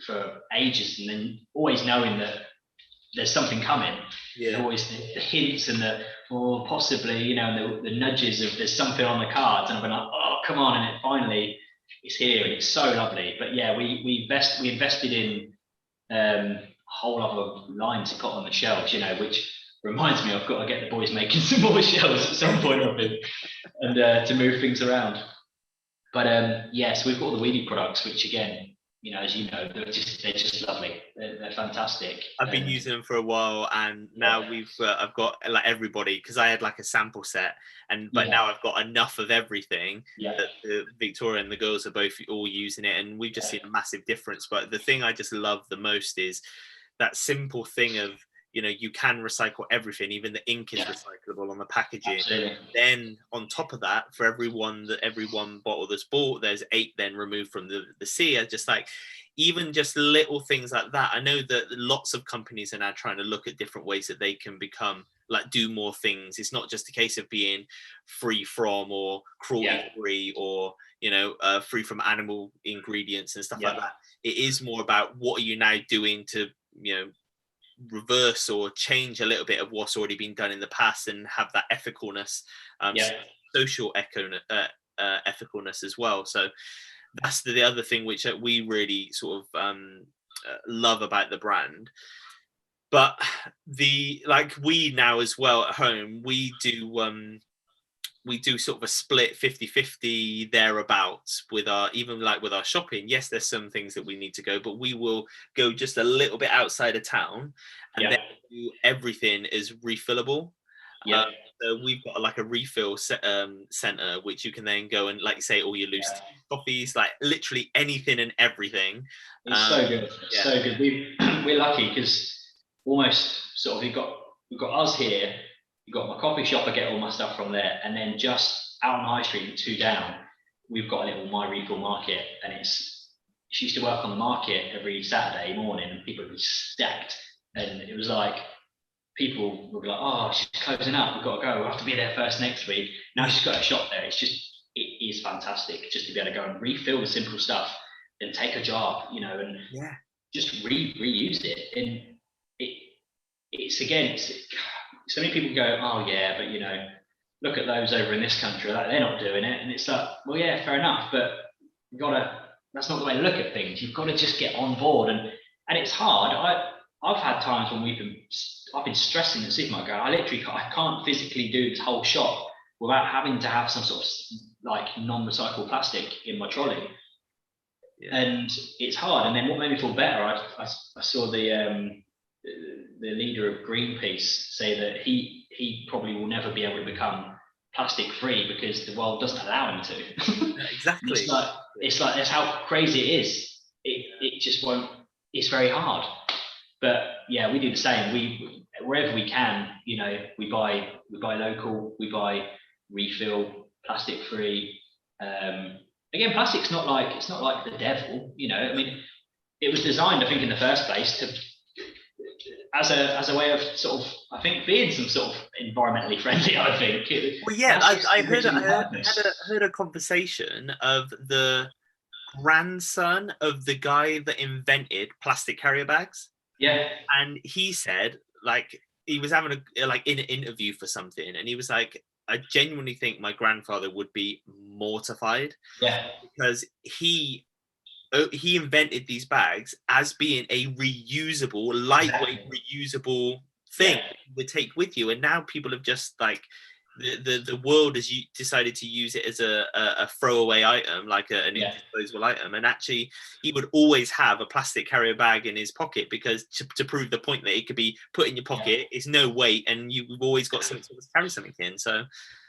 for ages, and then always knowing that there's something coming. Always the hints and possibly and the nudges of there's something on the cards, and I've been like, oh come on, and it finally is here, and it's so lovely. But we invested in a whole other line to put on the shelves, which reminds me I've got to get the boys making some more shelves at some point, I think, and to move things around. But so we've got all the weedy products, which again, as you know, they're just lovely. They're fantastic. I've been using them for a while, and now I've got everybody, because I had a sample set, but now I've got enough of everything that Victoria and the girls are both all using it, and we've just seen a massive difference. But the thing I just love the most is that simple thing of you can recycle everything, even the ink is recyclable on the packaging. Absolutely. Then on top of that, for every one bottle that's bought, there's 8 then removed from the sea. I just like, even just little things like that. I know that lots of companies are now trying to look at different ways that they can become do more things. It's not just a case of being free from or cruelty free or free from animal ingredients and stuff like that. It is more about what are you now doing to reverse or change a little bit of what's already been done in the past and have that ethicalness, social ethicalness as well. So that's the other thing which we really sort of love about the brand. But we now as well at home, we do sort of a split 50-50 thereabouts with our shopping. Yes, there's some things that we need to go, but we will go just a little bit outside of town and then do everything is refillable. So we've got like a refill center, which you can then go and say all your loose coffees, like literally anything and everything. It's so good. It's so good. We're lucky because almost sort of we've got us here. You've got my coffee shop, I get all my stuff from there, and then just out on High Street, 2 down, we've got a little My Refill market, and she used to work on the market every Saturday morning, and people would be stacked, and it was like people would be like, "Oh, she's closing up, we've got to go, we'll have to be there first next week." Now she's got a shop there. It is fantastic just to be able to go and refill the simple stuff, and take a jar, and just reuse it, and it's so many people go, "Oh yeah, but look at those over in this country, they're not doing it." And it's like, well, yeah, fair enough, but that's not the way to look at things. You've got to just get on board, and it's hard. I've had times when I've been stressing the supermarket. I can't physically do this whole shop without having to have some sort of non-recycled plastic in my trolley. And it's hard. And then what made me feel better, I saw the leader of Greenpeace say that he probably will never be able to become plastic free because the world doesn't allow him to. Exactly. it's like that's how crazy it is. It just won't. It's very hard. But yeah, we do the same. We wherever we can, we buy local, we buy refill, plastic free. Again, plastic's not like the devil. I mean, it was designed, I think, in the first place to as a way of sort of, I think, being some sort of environmentally friendly. I think. Well, yeah, I heard a conversation of the grandson of the guy that invented plastic carrier bags. Yeah, and he said, he was having in an interview for something, and he was like, I genuinely think my grandfather would be mortified. Yeah, because he invented these bags as being a reusable, lightweight, reusable thing you would take with you. And now people have just the world has decided to use it as a throwaway item, an indisposable item. And actually, he would always have a plastic carrier bag in his pocket because to prove the point that it could be put in your pocket, it's no weight, and you've always got something to carry something in. So.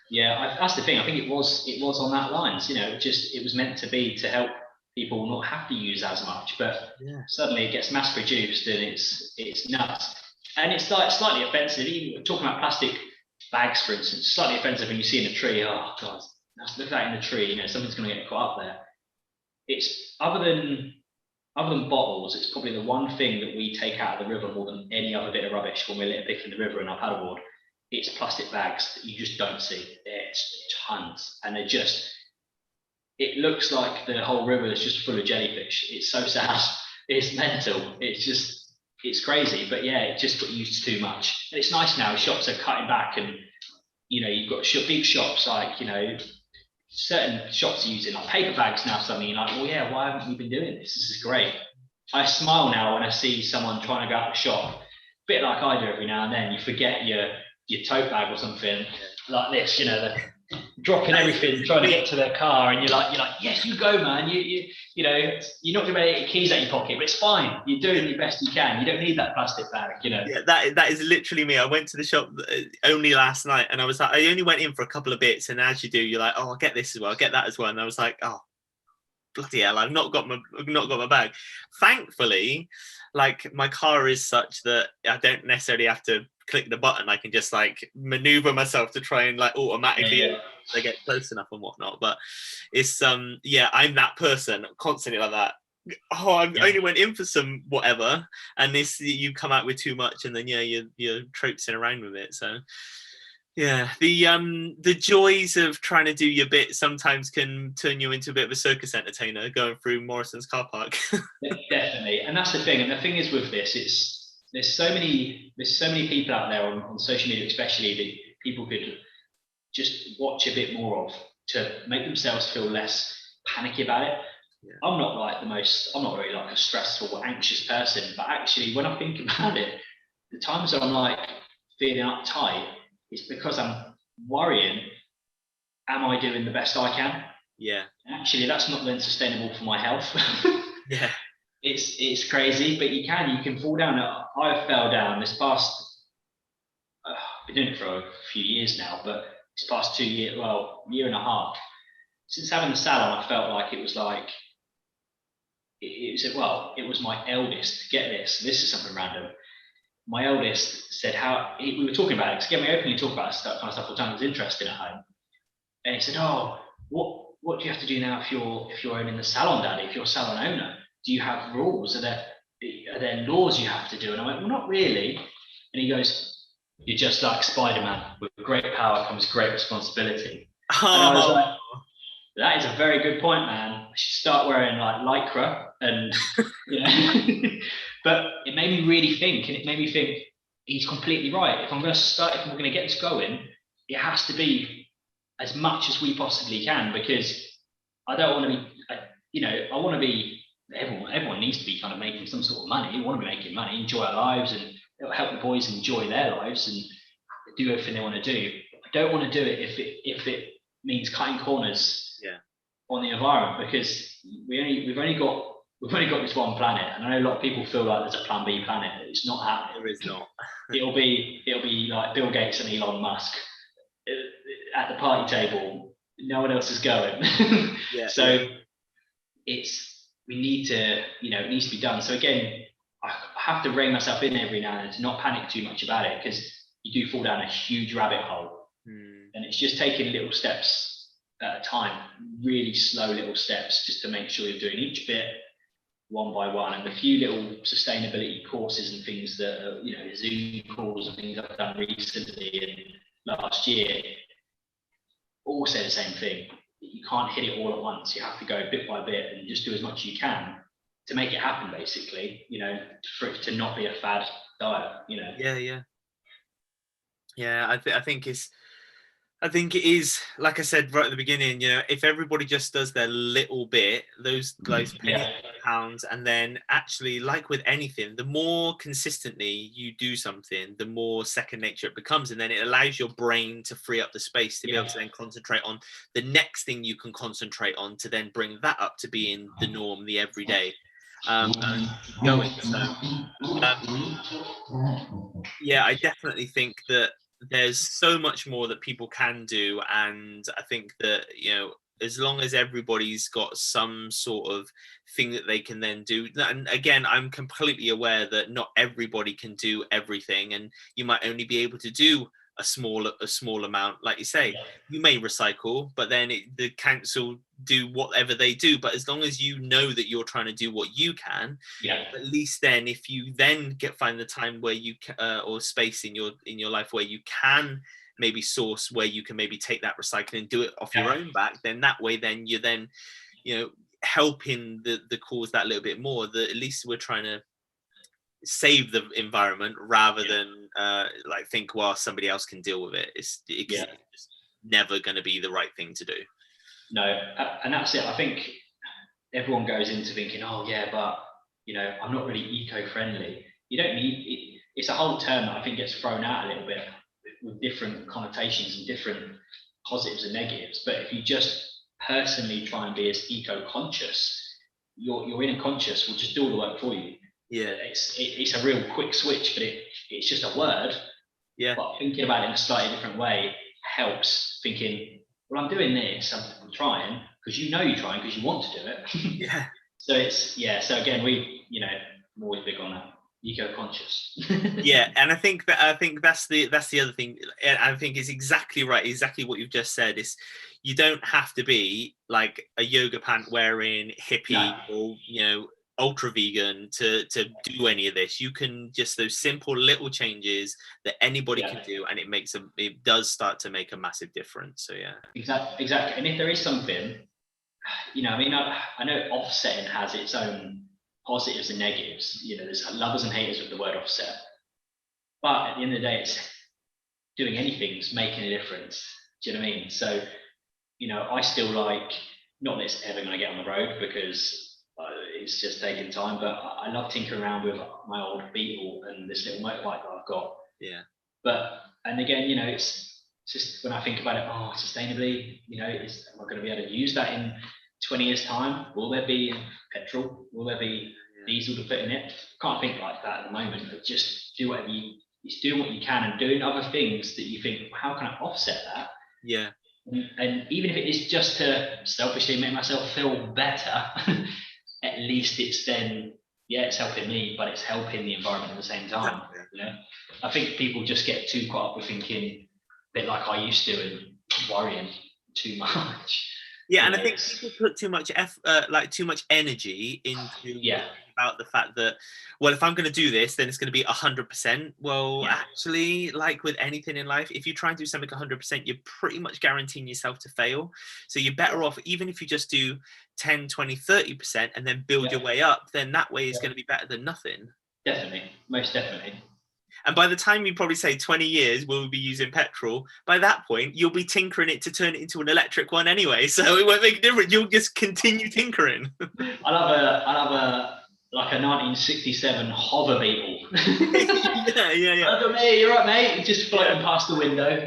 Yeah, that's the thing. I think it was on that lines. It was meant to be to help people not have to use as much, but suddenly it gets mass produced and it's nuts. And it's slightly offensive. Even talking about plastic bags, for instance, slightly offensive when you see in a tree. Oh God, look at that in the tree. Something's going to get caught up there. It's other than bottles, it's probably the one thing that we take out of the river more than any other bit of rubbish when we're letting fish in the river in our paddleboard. It's plastic bags that you just don't see. There's tons, and it looks like the whole river is just full of jellyfish. It's so sad. It's mental. It's crazy. But yeah, it just got used too much. And it's nice now. Shops are cutting back, and you've got big shops certain shops are using paper bags now. Suddenly you're like, well, yeah, why haven't we been doing this? This is great. I smile now when I see someone trying to go out the shop, a bit like I do every now and then. You forget your tote bag or something like this, dropping everything, trying to get to their car, and you're like, yes, you go, man. You're not going to be able to get your keys out of your pocket, but it's fine. You're doing the best you can. You don't need that plastic bag, Yeah, that is literally me. I went to the shop only last night, and I was like, I only went in for a couple of bits, and as you do, you're like, oh, I'll get this as well, I'll get that as well, and I was like, oh, bloody hell, I've not got my bag. Thankfully, like my car is such that I don't necessarily have to click the button. I can just like maneuver myself to try and like automatically they get close enough and whatnot. But it's yeah, I'm that person constantly like that. Oh, I only went in for some whatever, and this you come out with too much, and then you're traipsing around with it. So yeah, the joys of trying to do your bit sometimes can turn you into a bit of a circus entertainer going through Morrison's car park. Definitely, and that's the thing. And the thing is with this, there's so many people out there on social media, especially, that people could just watch a bit more of to make themselves feel less panicky about it. Yeah. I'm not really like a stressful, anxious person, but actually when I think about it, the times that I'm like feeling uptight, it's because I'm worrying, am I doing the best I can? Yeah. Actually, that's not then sustainable for my health. Yeah. It's crazy, but you can fall down. I fell down this past, I've been doing it for a few years now, but this past 2 years, year and a half, since having the salon, I felt like it was my eldest. Get this is something random. My eldest said we were talking about it, because we openly talk about that kind of stuff all the time. It was interesting at home. And he said, oh, what do you have to do now if you're owning the salon, Daddy? If you're a salon owner, do you have rules? Are there laws you have to do? And I went, well, not really. And he goes, you're just like Spider-Man. With great power comes great responsibility. And I was like, that is a very good point, man. I should start wearing like lycra and but it made me really think, and it made me think he's completely right. If we're going to get this going, it has to be as much as we possibly can, because I don't want to be, I want to be, everyone needs to be kind of making some sort of money. We want to be making money, enjoy our lives, and it'll help the boys enjoy their lives and do everything they want to do. I don't want to do it if it means cutting corners on the environment, because we've only got this one planet, and I know a lot of people feel like there's a plan B planet. It's not happening. There is not. it'll be like Bill Gates and Elon Musk at the party table. No one else is going. So we need to, it needs to be done. So again, I have to rein myself in every now and then to not panic too much about it, because you do fall down a huge rabbit hole. And it's just taking little steps at a time, really slow little steps, just to make sure you're doing each bit one by one. And a few little sustainability courses and things that Zoom calls and things I've done recently and last year all say the same thing. You can't hit it all at once. You have to go bit by bit and just do as much as you can to make it happen, basically, for it to not be a fad diet. I think it is, like I said right at the beginning, if everybody just does their little bit, those pounds, and then actually, like with anything, the more consistently you do something, the more second nature it becomes, and then it allows your brain to free up the space to be able to then concentrate on the next thing you can concentrate on, to then bring that up to being the norm, the everyday. And going. So, I definitely think that there's so much more that people can do, and I think that as long as everybody's got some sort of thing that they can then do, and again, I'm completely aware that not everybody can do everything, and you might only be able to do a small amount. Like you say, you may recycle, but then the council do whatever they do. But as long as you know that you're trying to do what you can, at least then, if you then find the time where you or space in your life where you can maybe source, where you can maybe take that recycling and do it off your own back, then that way then you're then helping the cause that little bit more. That at least we're trying to save the environment rather than think, well, somebody else can deal with it. It's just never going to be the right thing to do. No, and that's it. I think everyone goes into thinking, oh yeah, but I'm not really eco-friendly. You don't need it. It's a whole term that I think gets thrown out a little bit with different connotations and different positives and negatives. But if you just personally try and be as eco-conscious, your inner conscious will just do all the work for you. It's a real quick switch, but it's just a word. But thinking about it in a slightly different way helps. Thinking, well, I'm doing this, I'm trying, because you're trying because you want to do it. Yeah. So so again, I'm always big on that. Eco-conscious. Yeah, and I think that's the other thing. And I think is exactly right, exactly what you've just said. Is you don't have to be like a yoga pant wearing hippie or ultra vegan to do any of this. You can just those simple little changes that anybody can do, and it does start to make a massive difference. So yeah, exactly. And if there is something, I know offsetting has its own positives and negatives. There's lovers and haters of the word offset, but at the end of the day, it's doing anything's making a difference. Do you know what I mean? So I still like, not that it's ever going to get on the road because it's just taking time, but I love tinkering around with my old Beetle and this little motorbike that I've got. Yeah. And again, it's just when I think about it, sustainably, am I going to be able to use that in 20 years' time? Will there be petrol? Will there be diesel to put in it? Can't think like that at the moment, but just do whatever it's doing what you can and doing other things that you think, how can I offset that? Yeah. And even if it is just to selfishly make myself feel better, at least it's then, it's helping me, but it's helping the environment at the same time. I think people just get too caught up with thinking a bit like I used to and worrying too much. Yeah, and I think people put too much too much energy into about the fact that, well, if I'm going to do this, then it's going to be 100%. Well, actually, like with anything in life, if you try and do something 100%, you're pretty much guaranteeing yourself to fail. So you're better off, even if you just do 10, 20, 30% and then build your way up, then that way is going to be better than nothing. Definitely, most definitely. And by the time you probably say 20 years, we'll be using petrol. By that point, you'll be tinkering it to turn it into an electric one anyway. So it won't make a difference. You'll just continue tinkering. I'll have a 1967 hover Beetle. yeah. Look at me, you're right, mate. Just floating past the window,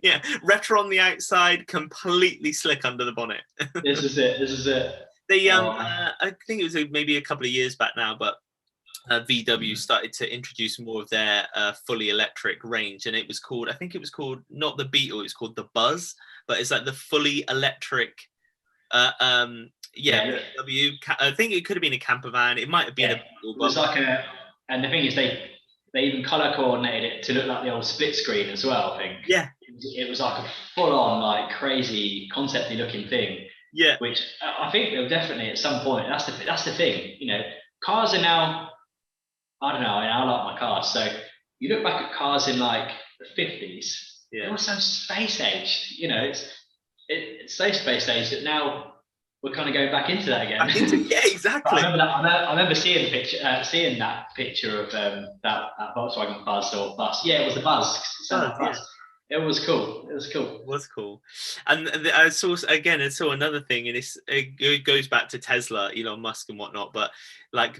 Yeah, retro on the outside, completely slick under the bonnet. This is it. I think it was maybe a couple of years back now, but VW started to introduce more of their fully electric range, and it was called not the Beetle, it was called the Buzz, but it's like the fully electric VW. I think it could have been a camper van, it might have been a Beetle, it was and the thing is they even color coordinated it to look like the old split screen as well. I think it was like a full-on, like, crazy concepty looking thing, which I think they'll definitely at some point, that's the thing, cars are now, I don't know, I like my cars. So you look back at cars in like the 50s, they were so space aged. It's so space aged that now we're kind of going back into that again. Yeah, exactly. I remember seeing that picture of that Volkswagen Buzz or Bus. Yeah, it was the Buzz. It was cool. It was cool. And I saw another thing, and it goes back to Tesla, Elon Musk and whatnot. But like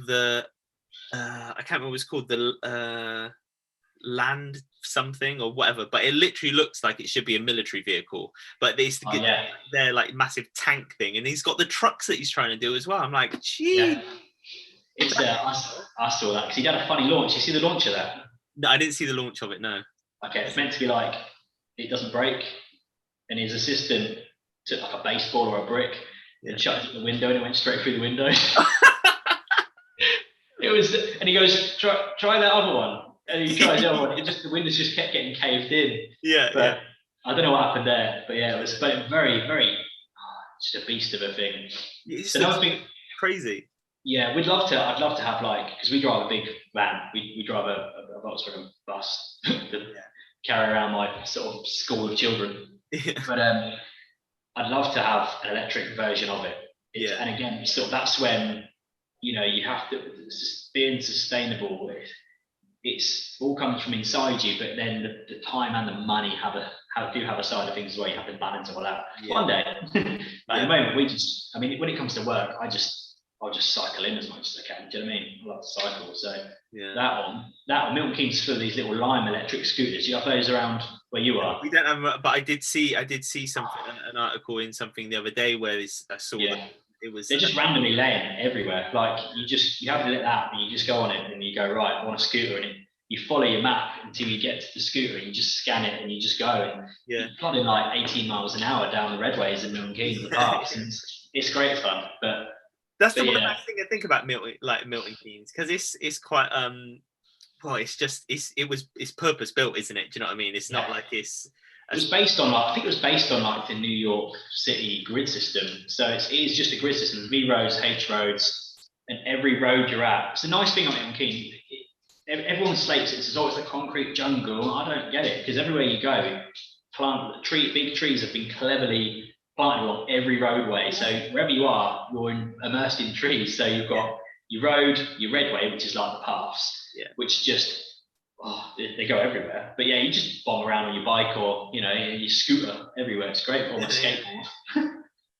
I can't remember what it's called, the land something or whatever, but it literally looks like it should be a military vehicle, but they get their like massive tank thing, and he's got the trucks that he's trying to do as well. I'm like, gee. It's I saw that because he had a funny launch. You see the launch of that? No, I didn't see the launch of it, no. Okay, it's meant to be like it doesn't break, and his assistant took like a baseball or a brick and shut it in the window, and it went straight through the window. And he goes, try that other one. And he tries the other one. The windows just kept getting caved in. But I don't know what happened there. But it was very, very, just a beast of a thing. It's another thing, crazy. Yeah, I'd love to have, like, because we drive a big van. We drive a Volkswagen bus to carry around my sort of school of children. But I'd love to have an electric version of it. And again, that's when, you have to, being sustainable, it's all comes from inside you, but then the time and the money do have a side of things as well. You have to balance it all out. One day. At the moment, when it comes to work, I'll just cycle in as much as I can. Do you know what I mean? I love to cycle. So that one, Milton Keynes full of these little Lime electric scooters. Do you have those around where you are? We don't have, but I did see something, an article in something the other day where I saw that. They're just randomly laying everywhere. Like you have a little app and you just go on it and you go, right, I want a scooter, and you follow your map until you get to the scooter and you just scan it and you just go. And you're plodding like 18 miles an hour down the redways in Milton Keynes, the parks, and it's great fun. But that's the best thing I think about Milton Keynes, because it's quite well, it's purpose built, isn't it? Do you know what I mean? It's not like it was based on I think it was based on like the New York City grid system. So it is just a grid system, V roads, H roads, and every road you're at. It's a nice thing on Milton Keynes. Everyone slates it. It's always a concrete jungle. I don't get it, because everywhere you go, big trees have been cleverly planted along every roadway. So wherever you are, you're immersed in trees. So you've got your road, your redway, which is like the paths, which just they go everywhere. But yeah, you just bomb around on your bike or your scooter everywhere. It's great on a skateboard.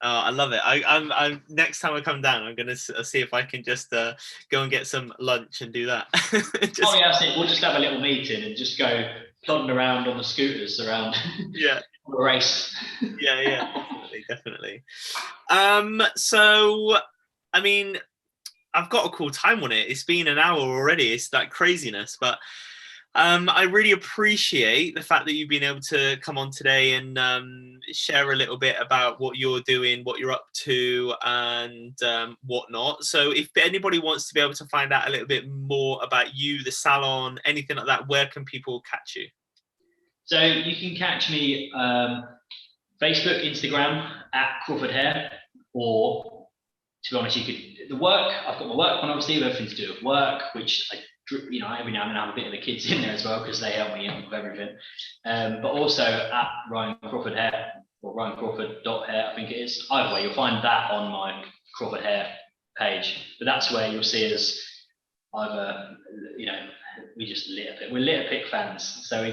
Oh, I love it. I'm next time I come down, I'm gonna see if I can just go and get some lunch and do that. That's it. We'll just have a little meeting and just go plodding around on the scooters around. On a race. Definitely. So, I mean, I've got a cool time on it. It's been an hour already. It's like craziness, but I really appreciate the fact that you've been able to come on today and share a little bit about what you're doing, what you're up to, and whatnot. So if anybody wants to be able to find out a little bit more about you, the salon, anything like that, where can people catch you? So you can catch me Facebook, Instagram at Crawford Hair, or to be honest, I've got my work one, obviously, with everything to do with work, which every now and then I have a bit of the kids in there as well, because they help me with everything. But also at Ryan Crawford Hair, or RyanCrawford.hair, I think it is. Either way, you'll find that on my Crawford Hair page. But that's where you'll see us either, we just litter pick. We're litter pick fans. So we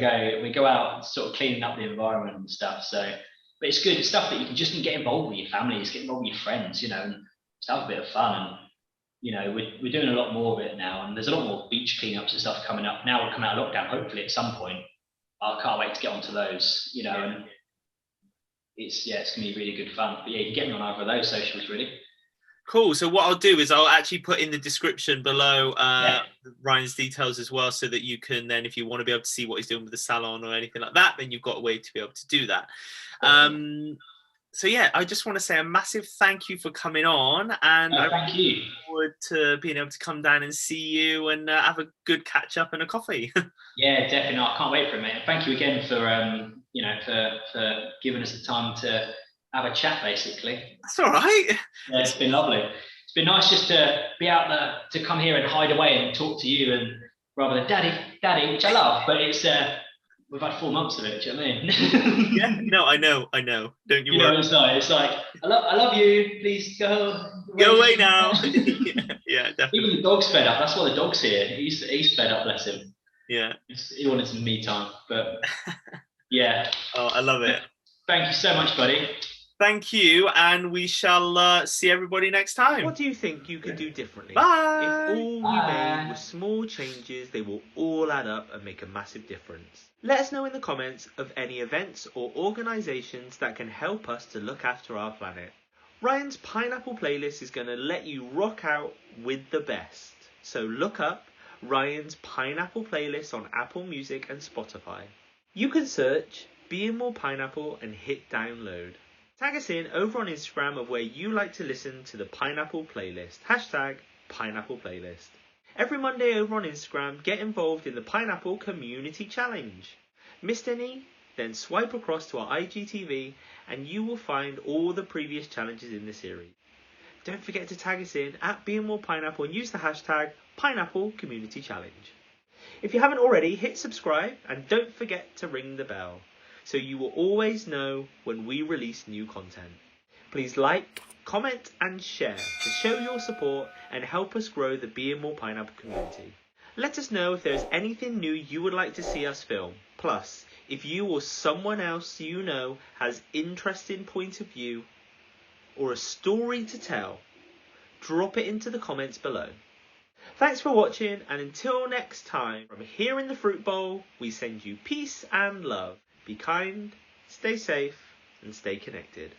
go out sort of cleaning up the environment and stuff. But it's good stuff that you can just get involved with your families, get involved with your friends, and just have a bit of fun. And we're doing a lot more of it now, and there's a lot more beach cleanups and stuff coming up. Now we'll come out of lockdown, hopefully at some point. I can't wait to get onto those, and it's going to be really good fun. But yeah, you can get me on either of those socials, really. Cool. So what I'll do is I'll actually put in the description below Ryan's details as well, so that you can then, if you want to be able to see what he's doing with the salon or anything like that, then you've got a way to be able to do that. So yeah, I just want to say a massive thank you for coming on, and thank you. Look forward to being able to come down and see you and have a good catch up and a coffee. Yeah, definitely. I can't wait for it, mate. Thank you again for for giving us the time to have a chat, basically. That's all right. Yeah, it's been lovely. It's been nice just to be out there, to come here and hide away and talk to you, and rather than daddy, which I love, but it's we've had 4 months of it. Do you know what I mean? Yeah, no, I know. Don't you worry. It's like I love you. Please go away now. Yeah, definitely. Even the dog's fed up. That's why the dog's here. He's fed up. Bless him. Yeah. He wanted some me time, but yeah. Oh, I love it. Thank you so much, buddy. Thank you, and we shall see everybody next time. What do you think you could do differently? Bye. If all we made were small changes, they will all add up and make a massive difference. Let us know in the comments of any events or organisations that can help us to look after our planet. Ryan's Pineapple Playlist is going to let you rock out with the best. So look up Ryan's Pineapple Playlist on Apple Music and Spotify. You can search Being More Pineapple and hit download. Tag us in over on Instagram of where you like to listen to the Pineapple Playlist. #Pineapple Playlist. Every Monday over on Instagram, get involved in the Pineapple Community Challenge. Missed any? Then swipe across to our IGTV and you will find all the previous challenges in the series. Don't forget to tag us in at Being More Pineapple and use the hashtag Pineapple Community Challenge. If you haven't already, hit subscribe and don't forget to ring the bell, so you will always know when we release new content. Please like, comment and share to show your support and help us grow the Being More Pineapple community. Let us know if there's anything new you would like to see us film. Plus, if you or someone else you know has interesting point of view or a story to tell, drop it into the comments below. Thanks for watching, and until next time, from here in the Fruit Bowl, we send you peace and love. Be kind, stay safe, and stay connected.